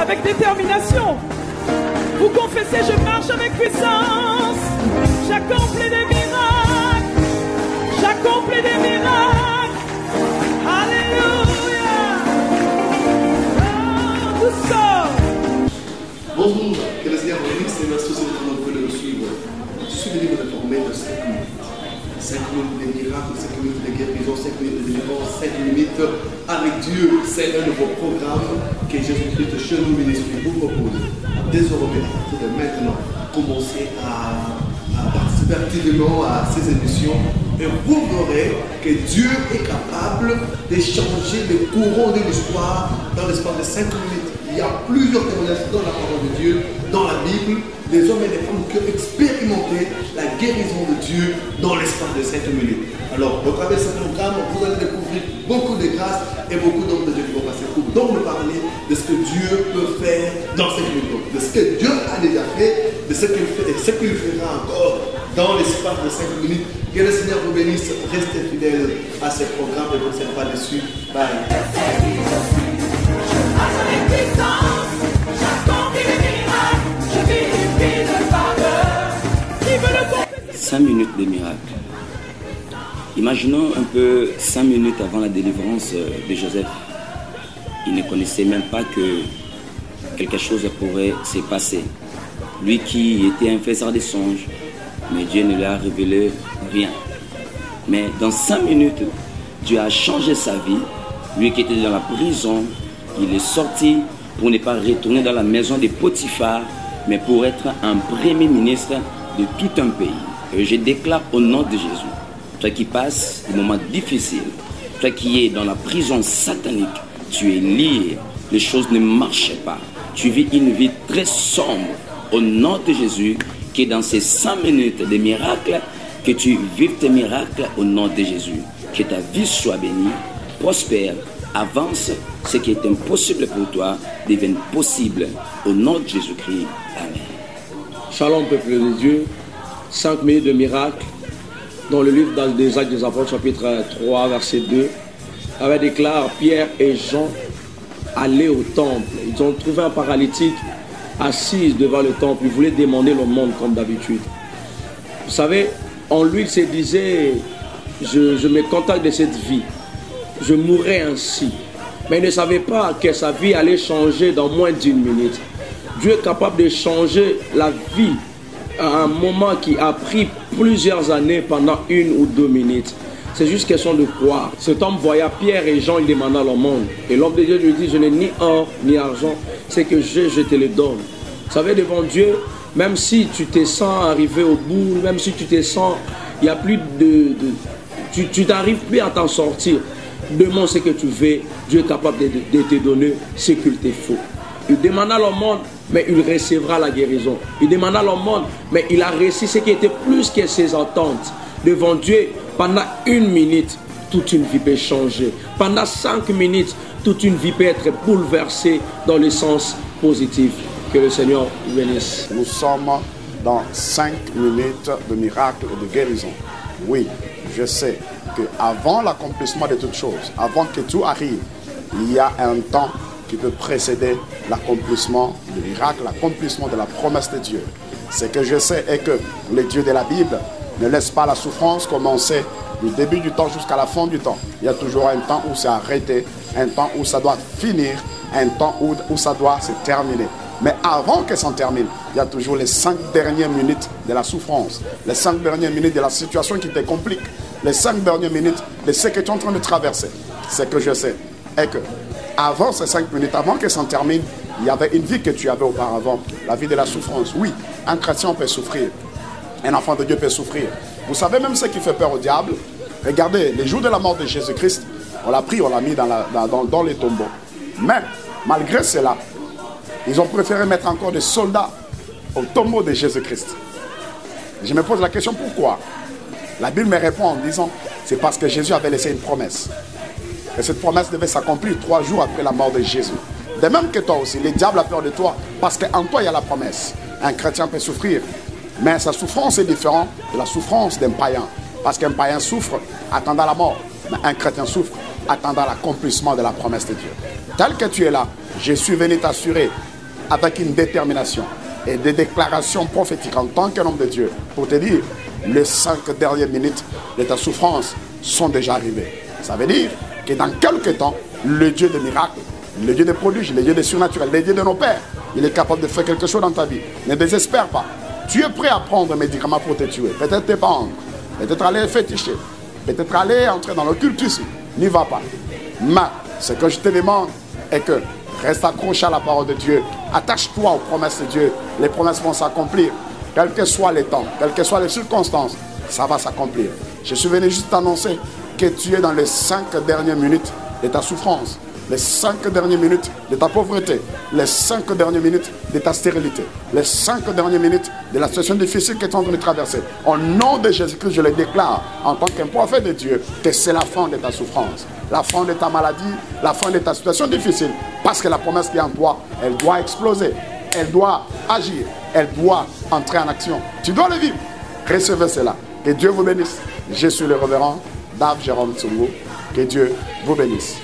avec détermination. Vous confessez, je marche avec puissance. J'accomplis des miracles. J'accomplis des miracles. Alléluia. Oh, tout ça. Bonjour, que le Seigneur vous bénisse et merci aussi de nous suivre. Suivez-nous de former de 5 minutes. 5 minutes de miracles, 5 minutes de guérison, 5 minutes de délivrance, 5 minutes avec Dieu. C'est un de vos programmes que Jésus-Christ chez nous ministère vous propose. Désormais, à partir de maintenant, commencez à participer activement à ces émissions et vous verrez que Dieu est capable de changer le courant de l'histoire dans l'espace de 5 minutes. Il y a plusieurs témoignages dans la parole de Dieu, dans la Bible, des hommes et des femmes qui ont expérimenté la guérison de Dieu dans l'espace de 5 minutes. Alors, au travers de ce programme, vous allez découvrir beaucoup de grâces et beaucoup d'hommes de Dieu qui vont passer pour donc nous parler de ce que Dieu peut faire dans 5 minutes, de ce que Dieu a déjà fait, de ce qu'il fait et ce qu'il fera encore dans l'espace de 5 minutes. Que le Seigneur vous bénisse, restez fidèles à ce programme et vous ne serez pas déçus. Bye. 5 minutes de miracle. Imaginons un peu 5 minutes avant la délivrance de Joseph. Il ne connaissait même pas que quelque chose pourrait se passer. Lui qui était un faiseur de songes, mais Dieu ne lui a révélé rien. Mais dans 5 minutes, Dieu a changé sa vie. Lui qui était dans la prison, il est sorti pour ne pas retourner dans la maison de Potiphar, mais pour être un premier ministre de tout un pays. Et je déclare au nom de Jésus, toi qui passes des moments difficiles, toi qui es dans la prison satanique, tu es lié, les choses ne marchent pas, tu vis une vie très sombre. Au nom de Jésus, qui est dans ces 5 minutes de miracles, que tu vives tes miracles au nom de Jésus. Que ta vie soit bénie, prospère, avance, ce qui est impossible pour toi devienne possible. Au nom de Jésus-Christ. Amen. Shalom, peuple de Dieu. 5 minutes de miracle dans le livre des Actes des Apôtres, chapitre 3, verset 2. Avait déclaré Pierre et Jean allaient au temple. Ils ont trouvé un paralytique assis devant le temple. Ils voulaient demander le monde comme d'habitude. Vous savez, en lui, il se disait, je me contente de cette vie. Je mourrai ainsi. Mais il ne savait pas que sa vie allait changer dans moins d'1 minute. Dieu est capable de changer la vie à un moment qui a pris plusieurs années pendant 1 ou 2 minutes. C'est juste question de croire. Cet homme voyait Pierre et Jean, il demanda leur monde. Et l'homme de Dieu lui dit, je n'ai ni or ni argent, c'est que je te le donne. Vous savez, devant Dieu, même si tu te sens arriver au bout, même si tu te sens, il n'y a plus tu n'arrives plus à t'en sortir. Demande ce que tu veux, Dieu est capable de te donner ce qu'il te faut. Il demanda leur monde, mais il recevra la guérison. Il demanda leur monde, mais il a réussi ce qui était plus que ses attentes. Devant Dieu, pendant 1 minute, toute une vie peut changer. Pendant 5 minutes, toute une vie peut être bouleversée dans le sens positif. Que le Seigneur vous bénisse. Nous sommes dans 5 minutes de miracle et de guérison. Oui, je sais qu'avant l'accomplissement de toutes choses, avant que tout arrive, il y a un temps qui peut précéder l'accomplissement du miracle, l'accomplissement de la promesse de Dieu. Ce que je sais est que le Dieu de la Bible ne laisse pas la souffrance commencer du début du temps jusqu'à la fin du temps. Il y a toujours un temps où c'est arrêté, un temps où ça doit finir, un temps où ça doit se terminer. Mais avant que ça termine, il y a toujours les 5 dernières minutes de la souffrance, les 5 dernières minutes de la situation qui te complique, les 5 dernières minutes de ce que tu es en train de traverser. Ce que je sais est que avant ces 5 minutes, avant que ça termine, il y avait une vie que tu avais auparavant, la vie de la souffrance. Oui, un chrétien peut souffrir, un enfant de Dieu peut souffrir. Vous savez même ce qui fait peur au diable? Regardez, les jours de la mort de Jésus-Christ, on l'a pris, on l'a mis dans les tombeaux. Mais, malgré cela, ils ont préféré mettre encore des soldats au tombeau de Jésus-Christ. Je me pose la question, pourquoi? La Bible me répond en disant, c'est parce que Jésus avait laissé une promesse. Et cette promesse devait s'accomplir 3 jours après la mort de Jésus. De même que toi aussi, le diable a peur de toi, parce qu'en toi, il y a la promesse. Un chrétien peut souffrir, mais sa souffrance est différente de la souffrance d'un païen. Parce qu'un païen souffre attendant la mort, mais un chrétien souffre attendant l'accomplissement de la promesse de Dieu. Tel que tu es là, je suis venu t'assurer avec une détermination et des déclarations prophétiques en tant qu'un homme de Dieu pour te dire, les 5 dernières minutes de ta souffrance sont déjà arrivées. Ça veut dire que dans quelques temps, le Dieu des miracles, le Dieu des prodiges, le Dieu des surnaturels, le Dieu de nos pères, il est capable de faire quelque chose dans ta vie. Ne désespère pas. Tu es prêt à prendre un médicament pour te tuer. Peut-être te pendre, peut-être aller féticher, peut-être aller entrer dans l'occultisme. N'y va pas. Mais ce que je te demande est que reste accroché à la parole de Dieu. Attache-toi aux promesses de Dieu. Les promesses vont s'accomplir. Quels que soient les temps, quelles que soient les circonstances, ça va s'accomplir. Je suis venu juste t'annoncer que tu es dans les 5 dernières minutes de ta souffrance, les 5 dernières minutes de ta pauvreté, les 5 dernières minutes de ta stérilité, les 5 dernières minutes de la situation difficile que tu es en train de traverser. Au nom de Jésus-Christ, je le déclare en tant qu'un prophète de Dieu que c'est la fin de ta souffrance, la fin de ta maladie, la fin de ta situation difficile, parce que la promesse qui est en toi, elle doit exploser, elle doit agir, elle doit entrer en action. Tu dois le vivre. Recevez cela. Que Dieu vous bénisse. Je suis le révérend Dave Jérôme Tsongo. Que Dieu vous bénisse.